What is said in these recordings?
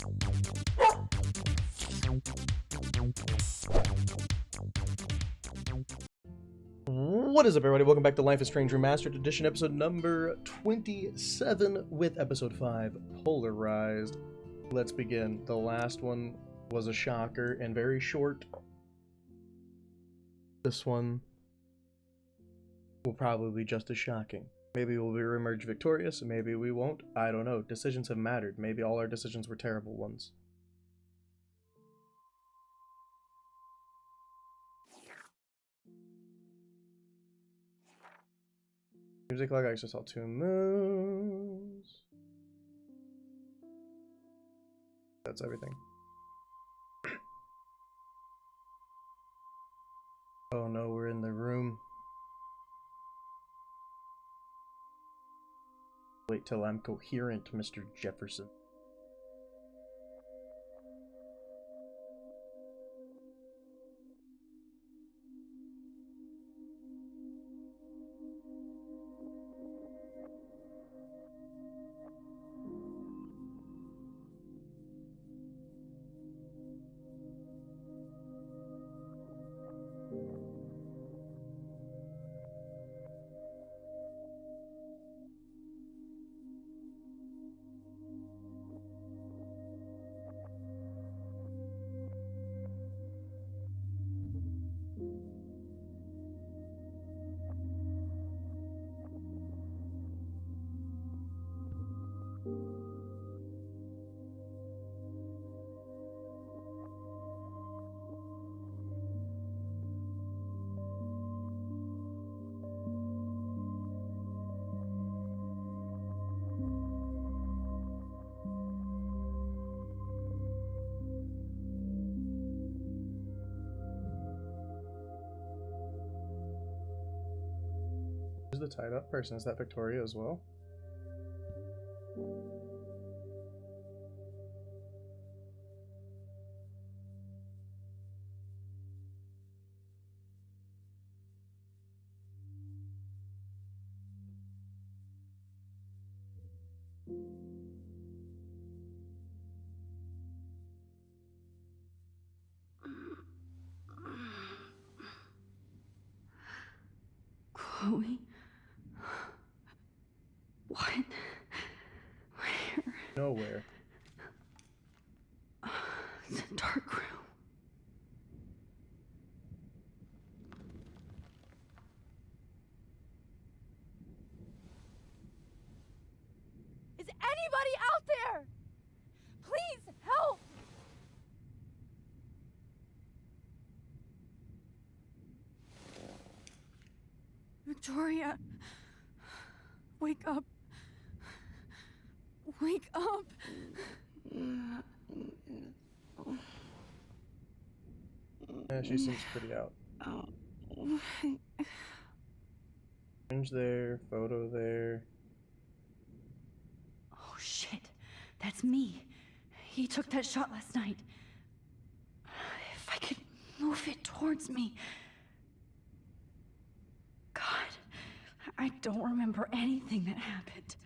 What is up, everybody? Welcome back to Life is Strange Remastered Edition, episode number 27, with episode 5, Polarized. Let's begin. The last one was a shocker and very short. This one will probably be just as shocking. Maybe we'll re-emerge victorious, maybe we won't. I don't know. Decisions have mattered. Maybe all our decisions were terrible ones. Music log, I just saw 2 moves. That's everything. Oh no, we're in the room. Wait till I'm coherent, Mr. Jefferson. Who's the tied up person? Is that Victoria as well? Chloe? What? Where? Nowhere. It's a dark room. Is anybody out there? Please help! Victoria, wake up. Wake up. Yeah, she seems pretty out. Image there, photo there. Oh shit, that's me. He took that shot last night. If I could move it towards me. God, I don't remember anything that happened.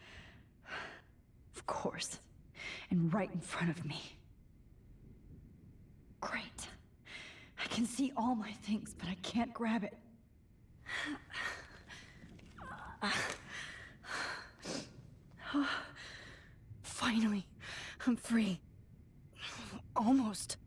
Of course, and right in front of me. Great. I can see all my things, but I can't grab it. Finally, I'm free. Almost.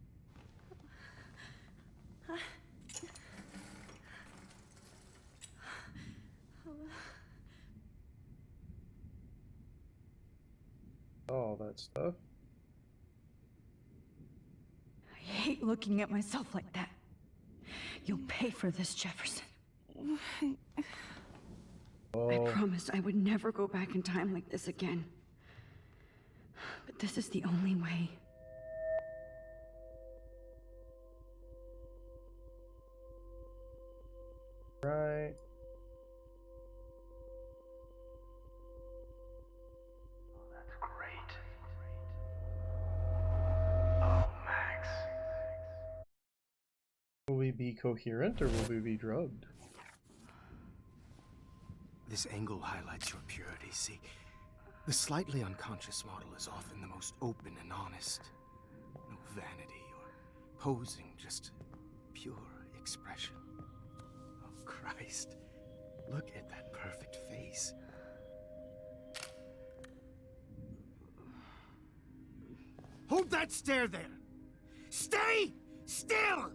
All that stuff. I hate looking at myself like that. You'll pay for this, Jefferson. Oh. I promised I would never go back in time like this again. But this is the only way. Right. Will we be coherent or will we be drugged? This angle highlights your purity. See, the slightly unconscious model is often the most open and honest. posing, just pure expression. Oh, Christ. Look at that perfect face. Hold that stare there! Stay still!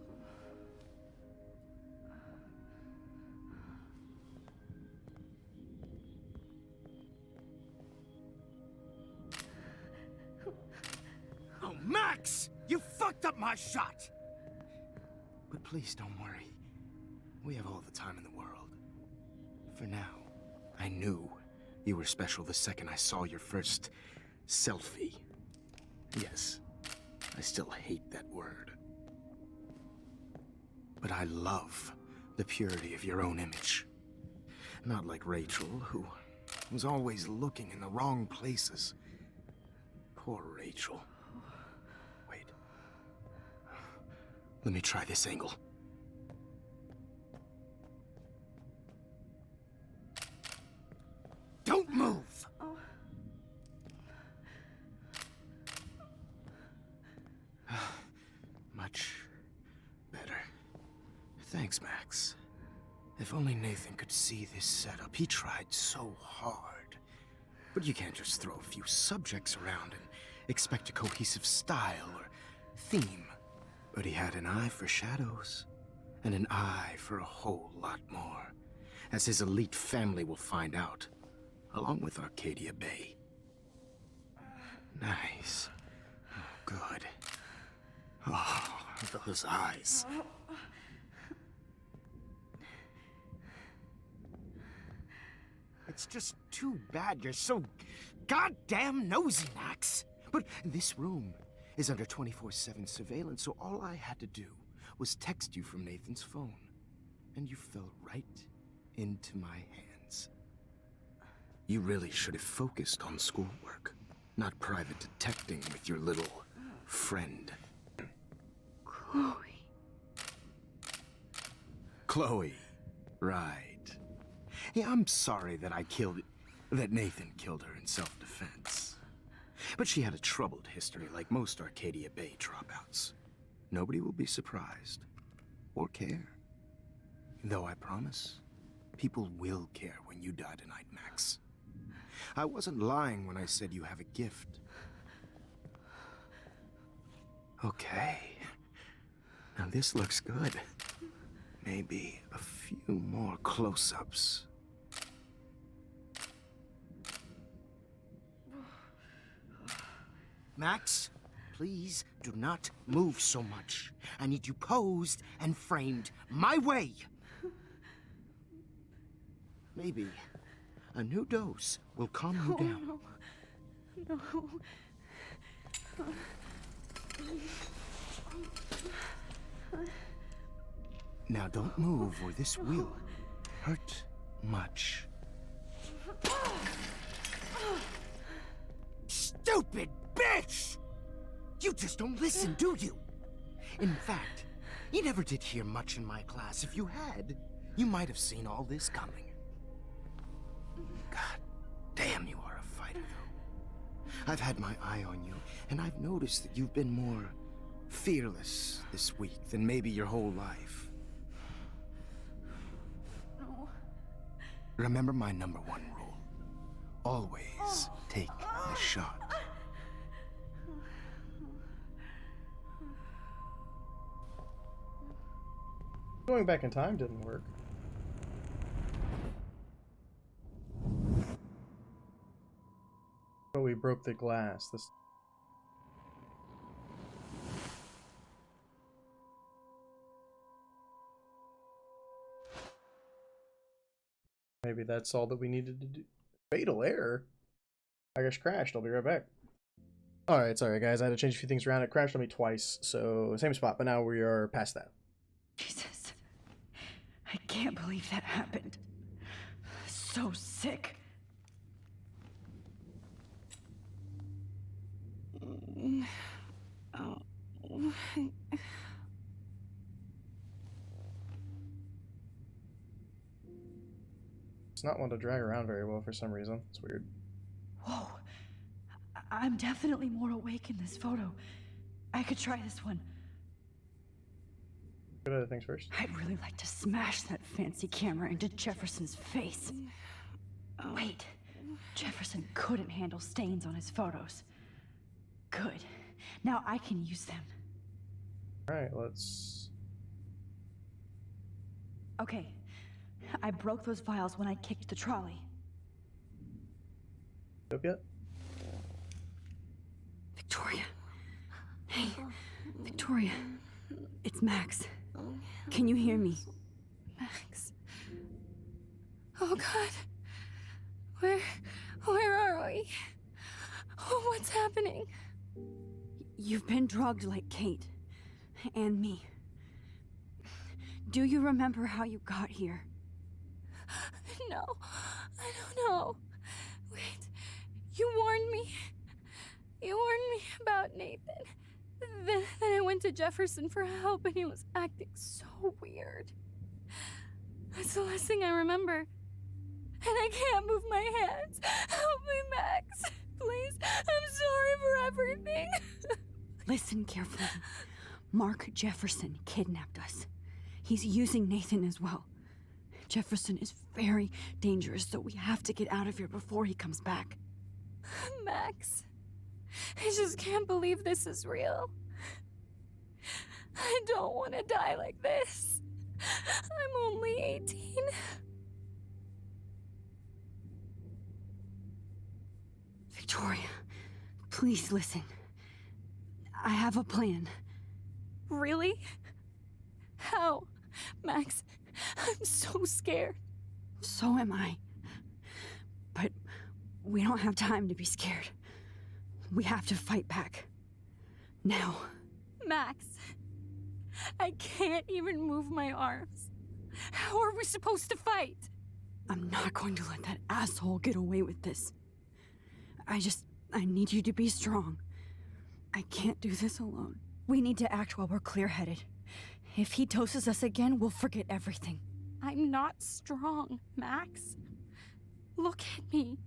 Oh, Max! You fucked up my shot! But please don't worry. We have all the time in the world. For now, I knew you were special the second I saw your first selfie. Yes, I still hate that word. But I love the purity of your own image. Not like Rachel, who was always looking in the wrong places. Poor Rachel. Wait. Let me try this angle. Don't move! Much better. Thanks, Max. If only Nathan could see this setup. He tried so hard. But you can't just throw a few subjects around and expect a cohesive style or theme. But he had an eye for shadows, and an eye for a whole lot more, as his elite family will find out, along with Arcadia Bay. Nice. Oh, good. Oh, those eyes. It's just too bad you're so goddamn nosy, Max. But this room is under 24/7 surveillance, so all I had to do was text you from Nathan's phone. And you fell right into my hands. You really should have focused on schoolwork, not private detecting with your little friend. Chloe. Chloe, right. Yeah, I'm sorry that Nathan killed her in self-defense. But she had a troubled history like most Arcadia Bay dropouts. Nobody will be surprised, or care. Though I promise, people will care when you die tonight, Max. I wasn't lying when I said you have a gift. Okay. Now this looks good. Maybe a few more close-ups. Max, please do not move so much. I need you posed and framed my way. Maybe a new dose will calm you down. No. Now don't move or this will hurt much. Stupid bitch! You just don't listen, do you? In fact, you never did hear much in my class. If you had, you might have seen all this coming. God damn, you are a fighter, though. I've had my eye on you, and I've noticed that you've been more fearless this week than maybe your whole life. No. Remember my #1 rule. Always take the shot. Going back in time didn't work. Oh, we broke the glass. This. Maybe that's all that we needed to do. Fatal error? I just crashed. I'll be right back. Alright, sorry guys. I had to change a few things around. It crashed on me twice, so same spot, but now we are past that. Jesus. I can't believe that happened. So sick. It's not one to drag around very well for some reason. It's weird. Whoa. I'm definitely more awake in this photo. I could try this one. Good other things first. I'd really like to smash that fancy camera into Jefferson's face. Wait, Jefferson couldn't handle stains on his photos. Good. Now I can use them. Alright, let's... Okay. I broke those vials when I kicked the trolley. Up yet? Victoria. Hey, Victoria. It's Max. Can you hear me? Max. Oh God. Where are we? Oh, what's happening? You've been drugged like Kate. And me. Do you remember how you got here? No, I don't know. Wait, you warned me. You warned me about Nathan. Then I went to Jefferson for help and he was acting so weird. That's the last thing I remember. And I can't move my hands. Help me, Max. Please, I'm sorry for everything. Listen carefully. Mark Jefferson kidnapped us. He's using Nathan as well. Jefferson is very dangerous, so we have to get out of here before he comes back. Max, I just can't believe this is real. I don't want to die like this. I'm only 18. Victoria, please listen. I have a plan. Really? How? Max, I'm so scared. So am I. But we don't have time to be scared. We have to fight back. Now. Max, I can't even move my arms. How are we supposed to fight? I'm not going to let that asshole get away with this. I need you to be strong. I can't do this alone. We need to act while we're clear-headed. If he doses us again, we'll forget everything. I'm not strong, Max. Look at me.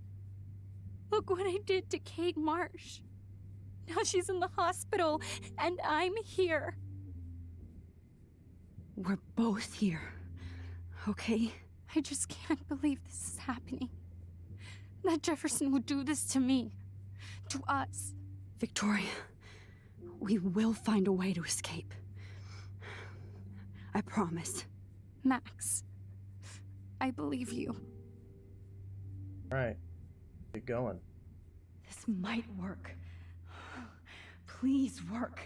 Look what I did to Kate Marsh. Now she's in the hospital, and I'm here. We're both here, okay? I just can't believe this is happening. That Jefferson would do this to me. To us. Victoria, we will find a way to escape. I promise. Max, I believe you. Alright. Get going. This might work. Please work.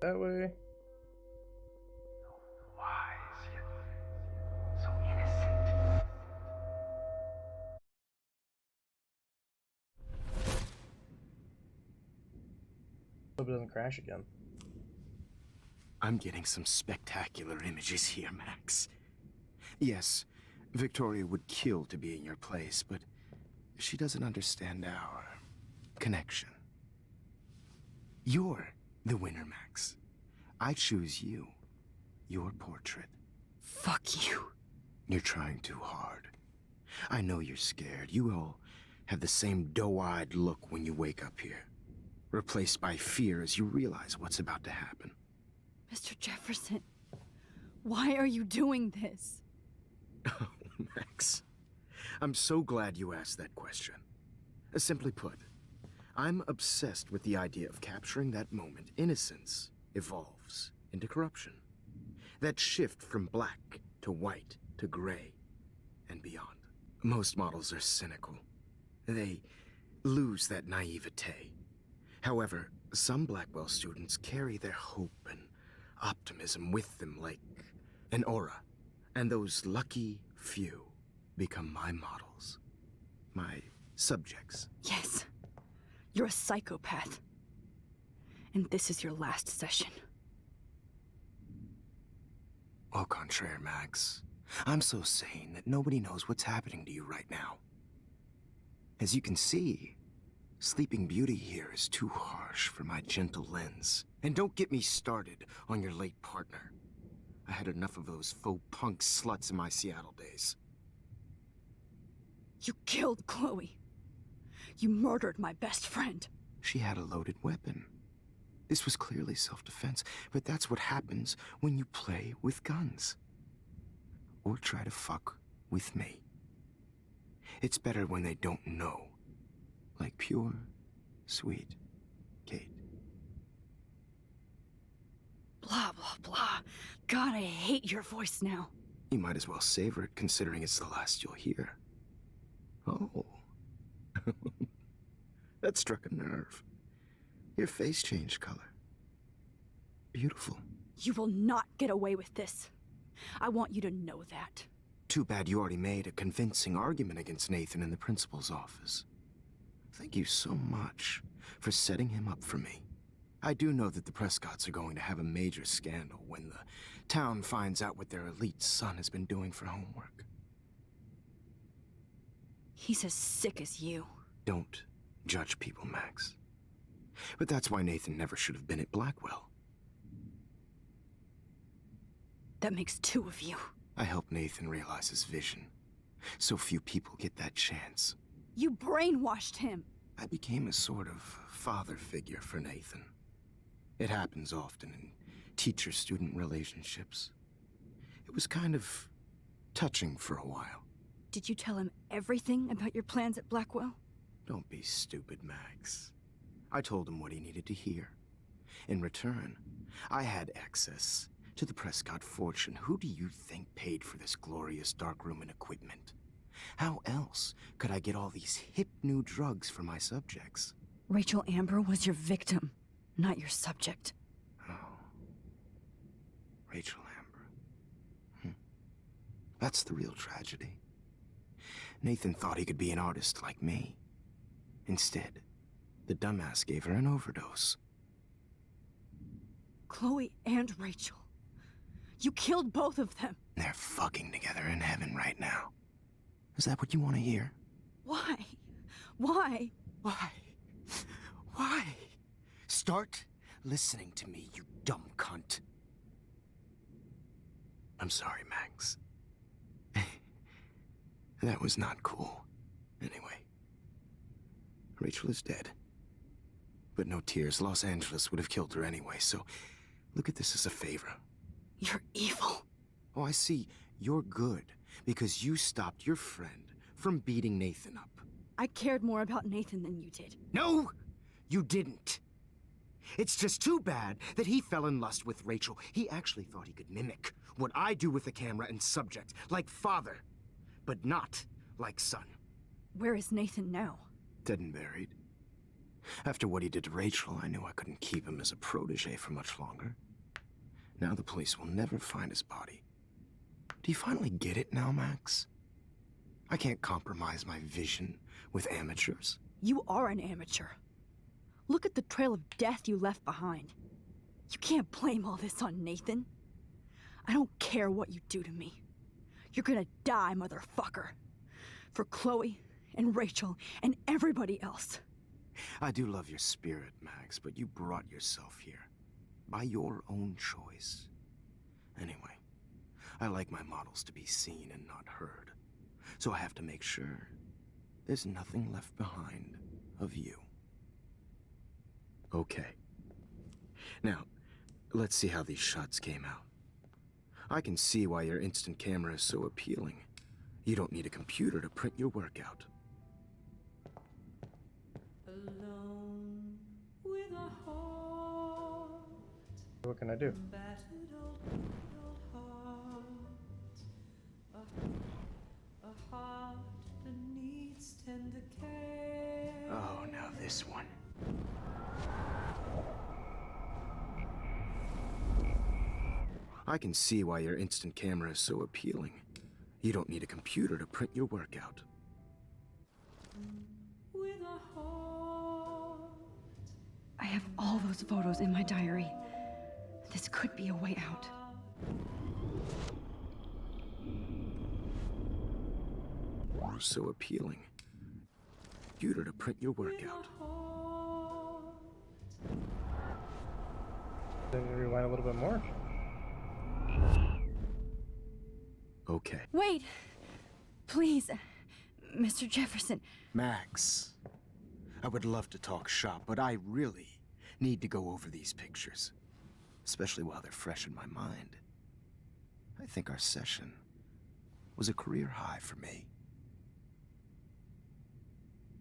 That way. Wise yet so innocent. Hope it doesn't crash again. I'm getting some spectacular images here, Max. Yes, Victoria would kill to be in your place, but she doesn't understand our connection. You're the winner, Max. I choose you. Your portrait. Fuck you. You're trying too hard. I know you're scared. You all have the same doe-eyed look when you wake up here. Replaced by fear as you realize what's about to happen. Mr. Jefferson, why are you doing this? Oh, Max. I'm so glad you asked that question. Simply put, I'm obsessed with the idea of capturing that moment innocence evolves into corruption. That shift from black to white to gray and beyond. Most models are cynical. They lose that naivete. However, some Blackwell students carry their hope and optimism with them like an aura. And those lucky few become my models. My subjects. Yes. You're a psychopath. And this is your last session. Au contraire, Max. I'm so sane that nobody knows what's happening to you right now. As you can see, Sleeping Beauty here is too harsh for my gentle lens. And don't get me started on your late partner. I had enough of those faux punk sluts in my Seattle days. You killed Chloe. You murdered my best friend. She had a loaded weapon. This was clearly self-defense, but that's what happens when you play with guns. Or try to fuck with me. It's better when they don't know. Like pure, sweet Kate. Blah, blah, blah. God, I hate your voice now. You might as well savor it, considering it's the last you'll hear. Oh. That struck a nerve. Your face changed color. Beautiful. You will not get away with this. I want you to know that. Too bad you already made a convincing argument against Nathan in the principal's office. Thank you so much for setting him up for me. I do know that the Prescotts are going to have a major scandal when the town finds out what their elite son has been doing for homework. He's as sick as you. Don't judge people, Max. But that's why Nathan never should have been at Blackwell. That makes two of you. I helped Nathan realize his vision. So few people get that chance. You brainwashed him. I became a sort of father figure for Nathan. It happens often in teacher-student relationships. It was kind of touching for a while. Did you tell him everything about your plans at Blackwell? Don't be stupid, Max. I told him what he needed to hear. In return, I had access to the Prescott fortune. Who do you think paid for this glorious darkroom and equipment? How else could I get all these hip new drugs for my subjects? Rachel Amber was your victim, not your subject. Oh. Rachel Amber. That's the real tragedy. Nathan thought he could be an artist like me. Instead, the dumbass gave her an overdose. Chloe and Rachel. You killed both of them. They're fucking together in heaven right now. Is that what you want to hear? Why? Why? Why? Why? Start listening to me, you dumb cunt. I'm sorry, Max. That was not cool. Anyway, Rachel is dead. But no tears. Los Angeles would have killed her anyway, so look at this as a favor. You're evil. Oh, I see. You're good because you stopped your friend from beating Nathan up. I cared more about Nathan than you did. No, you didn't. It's just too bad that he fell in lust with Rachel. He actually thought he could mimic what I do with the camera and subject, like father, but not like son. Where is Nathan now? Dead and buried. After what he did to Rachel, I knew I couldn't keep him as a protege for much longer. Now the police will never find his body. Do you finally get it now, Max? I can't compromise my vision with amateurs. You are an amateur. Look at the trail of death you left behind. You can't blame all this on Nathan. I don't care what you do to me. You're gonna die, motherfucker. For Chloe and Rachel and everybody else. I do love your spirit, Max, but you brought yourself here. By your own choice. Anyway, I like my models to be seen and not heard. So I have to make sure there's nothing left behind of you. Okay. Now, let's see how these shots came out. I can see why your instant camera is so appealing. You don't need a computer to print your work out. Alone with a heart, What can I do? battered old heart, a heart that needs tender care. Oh, now this one. I can see why your instant camera is so appealing. You don't need a computer to print your work out. With a heart, I have all those photos in my diary. This could be a way out. So appealing. Computer to print your work out. Then rewind a little bit more. Okay. Wait! Please, Mr. Jefferson. Max, I would love to talk shop, but I really need to go over these pictures, especially while they're fresh in my mind. I think our session was a career high for me.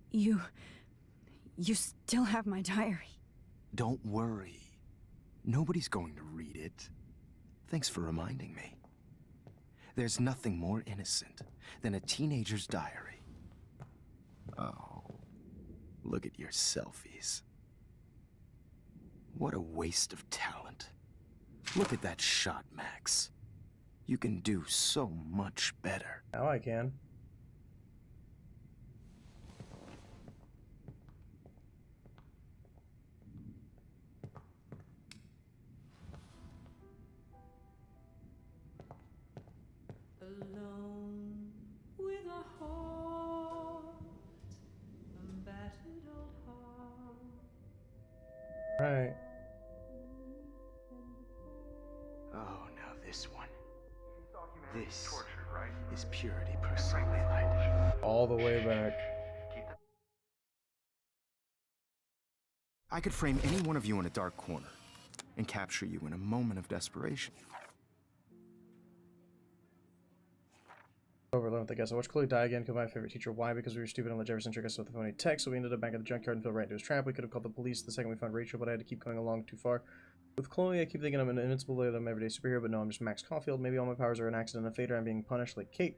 You still have my diary. Don't worry. Nobody's going to read it. Thanks for reminding me. There's nothing more innocent than a teenager's diary. Oh, look at your selfies. What a waste of talent. Look at that shot, Max. You can do so much better. Now I can. Alone with a heart, a battered old heart. Right. Oh, now this one. This is purity personified. All the way back. I could frame any one of you in a dark corner and capture you in a moment of desperation. Over 11th, I guess. I watched Chloe die again, killed my favorite teacher. Why? Because we were stupid and let Jefferson trick us with the phony text, so we ended up back at the junkyard and fell right into his trap. We could have called the police the second we found Rachel, but I had to keep going along too far. With Chloe, I keep thinking I'm an invincible, that I'm an everyday superhero, but no, I'm just Max Caulfield. Maybe all my powers are an accident, a fate, or I'm being punished like Kate.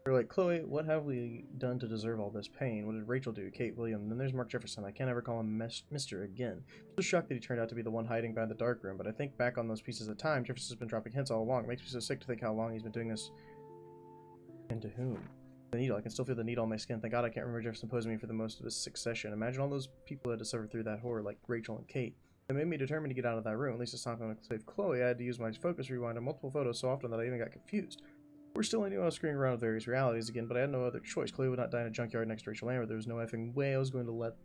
Or like, Chloe, what have we done to deserve all this pain? What did Rachel do? Kate, William, then there's Mark Jefferson. I can't ever call him Mr. again. I'm so shocked that he turned out to be the one hiding behind the dark room, but I think back on those pieces of time, Jefferson's been dropping hints all along. It makes me so sick to think how long he's been doing this. And to whom? The needle. I can still feel the needle on my skin. Thank God I can't remember Jefferson posing me for the most of his succession. Imagine all those people who had to suffer through that horror, like Rachel and Kate. It made me determined to get out of that room. At least it's not going to save Chloe. I had to use my focus rewind on multiple photos so often that I even got confused. We're still, I knew I was screwing around with various realities again, but I had no other choice. Chloe would not die in a junkyard next to Rachel Lambert. There was no effing way I was going to let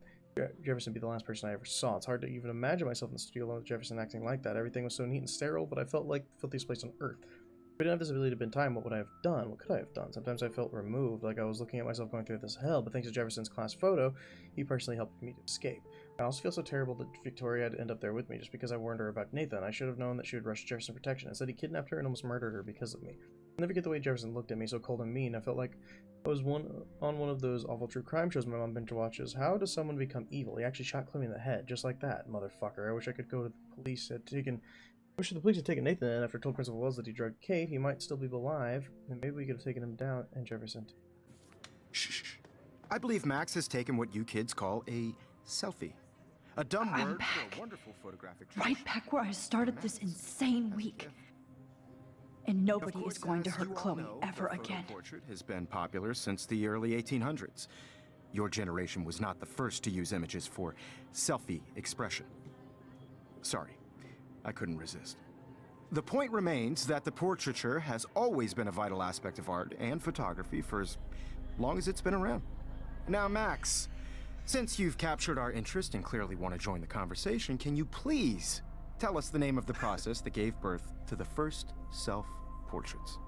Jefferson be the last person I ever saw. It's hard to even imagine myself in the studio alone with Jefferson acting like that. Everything was so neat and sterile, but I felt like the filthiest place on earth. If I didn't have this ability to bend time, what would I have done? What could I have done? Sometimes I felt removed, like I was looking at myself going through this hell, but thanks to Jefferson's class photo, he personally helped me to escape. I also feel so terrible that Victoria had to end up there with me just because I warned her about Nathan. I should have known that she would rush Jefferson protection. Instead, he kidnapped her and almost murdered her because of me. I'll never forget the way Jefferson looked at me, so cold and mean. I felt like I was on one of those awful true crime shows my mom binge watches. How does someone become evil? He actually shot Chloe in the head, just like that, motherfucker. I wish I could go to the police had taken... I wish the police had taken Nathan in after I told Principal Wells that he drugged Kate. He might still be alive, and maybe we could have taken him down, and Jefferson. Shh. I believe Max has taken what you kids call a selfie. A dumb I'm word back. for a wonderful photographic Right back where I started this insane week. And nobody is going to hurt Chloe ever again. The portrait has been popular since the early 1800s. Your generation was not the first to use images for selfie expression. Sorry, I couldn't resist. The point remains that the portraiture has always been a vital aspect of art and photography for as long as it's been around. Now, Max, since you've captured our interest and clearly want to join the conversation, can you please tell us the name of the process that gave birth to the first self-portraits?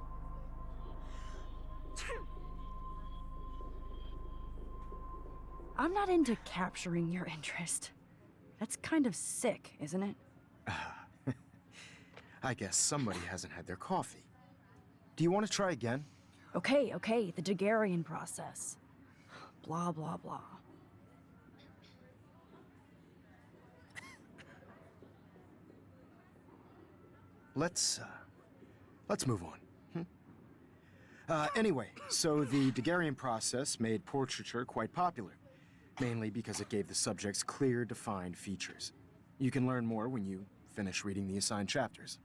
I'm not into capturing your interest. That's kind of sick, isn't it? I guess somebody hasn't had their coffee. Do you want to try again? Okay, the Daguerrean process. Blah, blah, blah. Let's move on. Anyway, so the Daguerrean process made portraiture quite popular, mainly because it gave the subjects clear, defined features. You can learn more when you finish reading the assigned chapters.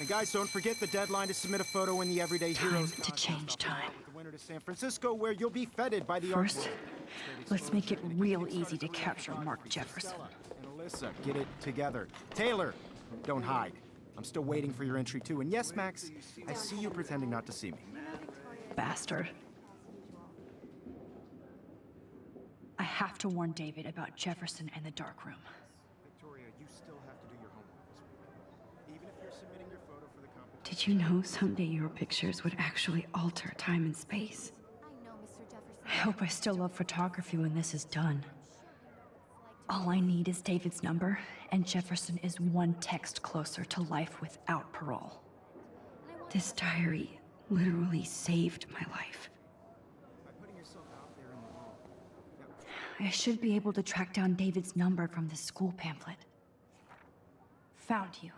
And guys, don't forget the deadline to submit a photo in the Everyday Heroes Time to change time. with the winner to San Francisco, where you'll be feted by the First, let's make it real easy to capture Mark Jefferson. And Alyssa, get it together. Taylor, don't hide. I'm still waiting for your entry too. And yes, Max, I see you pretending not to see me. Bastard. I have to warn David about Jefferson and the dark room. Victoria, you still have to do your homework this week. Even if you're submitting your photo for the competition. Did you know someday your pictures would actually alter time and space? I know, Mr. Jefferson. I hope I still love photography when this is done. All I need is David's number, and Jefferson is one text closer to life without parole. This diary literally saved my life. By putting yourself out there in the world. I should be able to track down David's number from this school pamphlet. Found you.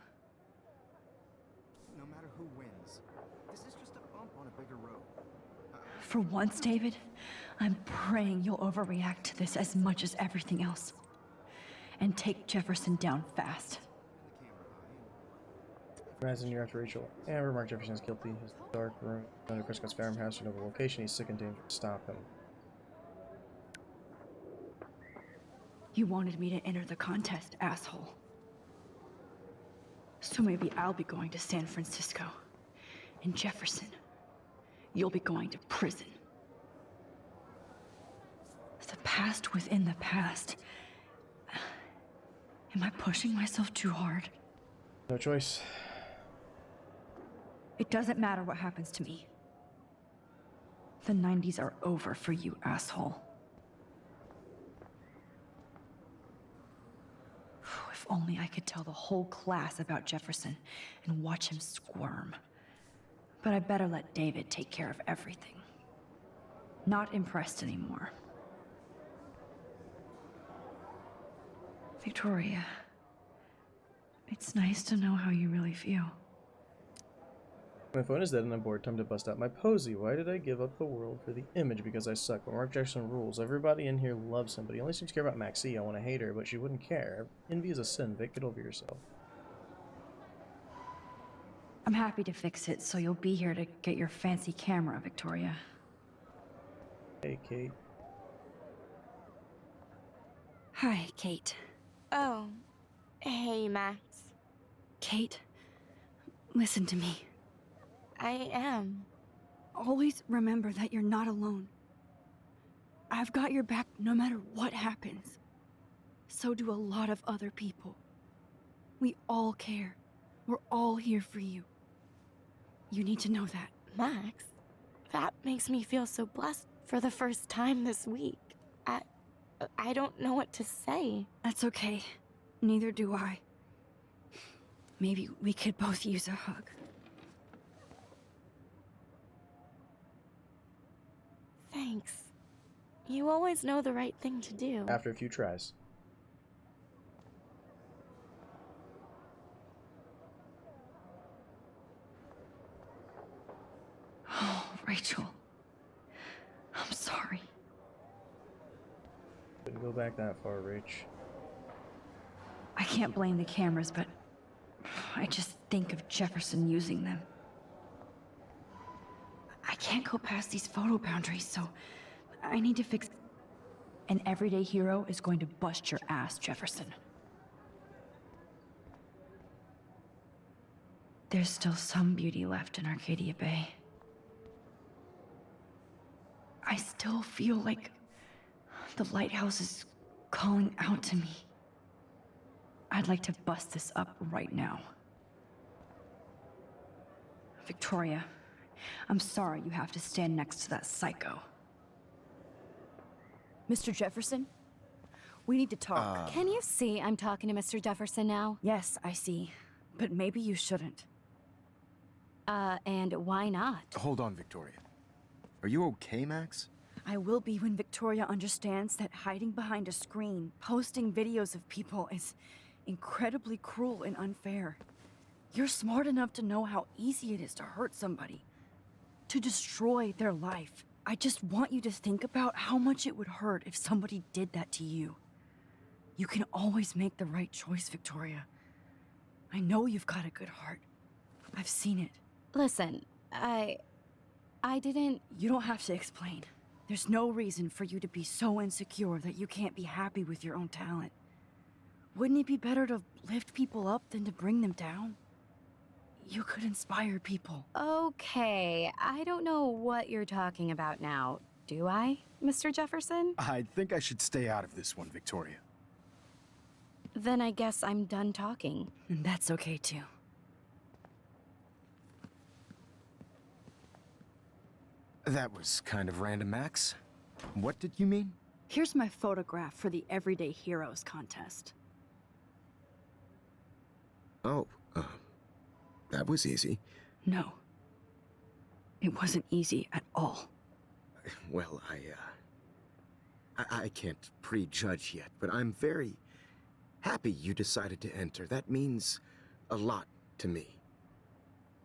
No matter who wins, this is just a bump on a bigger road. For once, David, I'm praying you'll overreact to this as much as everything else. And take Jefferson down fast. Imagine you're after Rachel. Amber, Mark Jefferson is guilty. His dark room under Prescott's farmhouse. You know the location. He's sick and dangerous. Stop him. You wanted me to enter the contest, asshole. So maybe I'll be going to San Francisco. And Jefferson, you'll be going to prison. The past within the past. Am I pushing myself too hard? No choice. It doesn't matter what happens to me. The 90s are over for you, asshole. If only I could tell the whole class about Jefferson and watch him squirm. But I better let David take care of everything. Not impressed anymore. Victoria, it's nice to know how you really feel. My phone is dead and I'm bored. Time to bust out my posy. Why did I give up the world for the image? Because I suck. But Mark Jackson rules. Everybody in here loves him, but he only seems to care about Maxie. I want to hate her, but she wouldn't care. Envy is a sin. Vic, get over yourself. I'm happy to fix it, so you'll be here to get your fancy camera, Victoria. Hey, Kate. Hi, Kate. Oh, hey, Max. Kate, listen to me. I am. Always remember that you're not alone. I've got your back no matter what happens. So do a lot of other people. We all care. We're all here for you. You need to know that. Max, that makes me feel so blessed for the first time this week. I don't know what to say. That's okay. Neither do I. Maybe we could both use a hug. Thanks. You always know the right thing to do. After a few tries. Oh, Rachel. I'm sorry. Couldn't go back that far, Rach. I can't blame the cameras, but I just think of Jefferson using them. I can't go past these photo boundaries, so I need to fix. An everyday hero is going to bust your ass, Jefferson. There's still some beauty left in Arcadia Bay. I still feel like the lighthouse is calling out to me. I'd like to bust this up right now. Victoria, I'm sorry you have to stand next to that psycho. Mr. Jefferson? We need to talk. Can you see I'm talking to Mr. Jefferson now? Yes, I see. But maybe you shouldn't. And why not? Hold on, Victoria. Are you okay, Max? I will be when Victoria understands that hiding behind a screen, posting videos of people is incredibly cruel and unfair. You're smart enough to know how easy it is to hurt somebody, to destroy their life. I just want you to think about how much it would hurt if somebody did that to you. You can always make the right choice, Victoria. I know you've got a good heart. I've seen it. Listen, I didn't... You don't have to explain. There's no reason for you to be so insecure that you can't be happy with your own talent. Wouldn't it be better to lift people up than to bring them down? You could inspire people. Okay, I don't know what you're talking about now, do I, Mr. Jefferson? I think I should stay out of this one, Victoria. Then I guess I'm done talking. And that's okay too. That was kind of random, Max. What did you mean? Here's my photograph for the Everyday Heroes contest. Oh, that was easy. No. It wasn't easy at all. Well, I can't prejudge yet, but I'm very happy you decided to enter. That means a lot to me.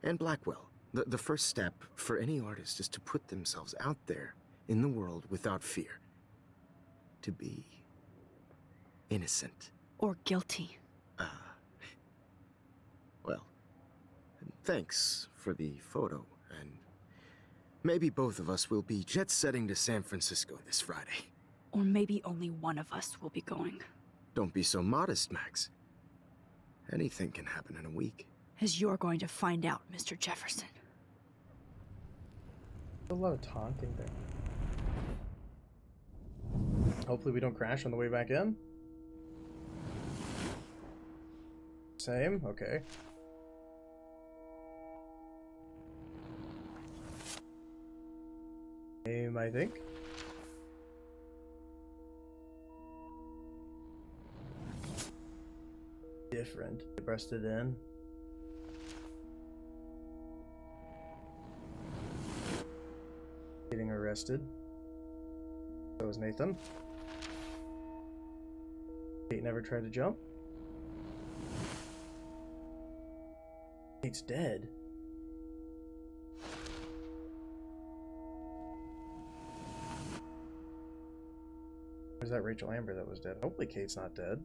And Blackwell, the first step for any artist is to put themselves out there in the world without fear. To be innocent. Or guilty. Well, thanks for the photo, and maybe both of us will be jet-setting to San Francisco this Friday. Or maybe only one of us will be going. Don't be so modest, Max. Anything can happen in a week. As you're going to find out, Mr. Jefferson. A lot of taunting there. Hopefully we don't crash on the way back in. Same? Okay. Same, I think. Different. Pressed it in. Getting arrested. So is Nathan. Kate never tried to jump. Kate's dead. Or is that Rachel Amber that was dead? Hopefully Kate's not dead.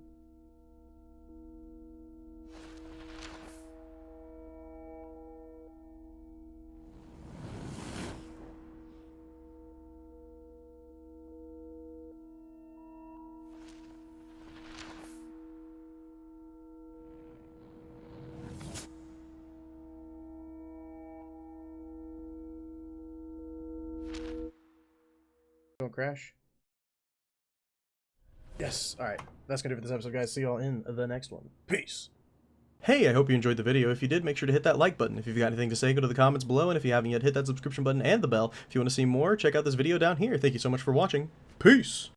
Don't crash. Yes. Alright. That's going to do it for this episode, guys. See y'all in the next one. Peace. Hey, I hope you enjoyed the video. If you did, make sure to hit that like button. If you've got anything to say, go to the comments below. And if you haven't yet, hit that subscription button and the bell. If you want to see more, check out this video down here. Thank you so much for watching. Peace.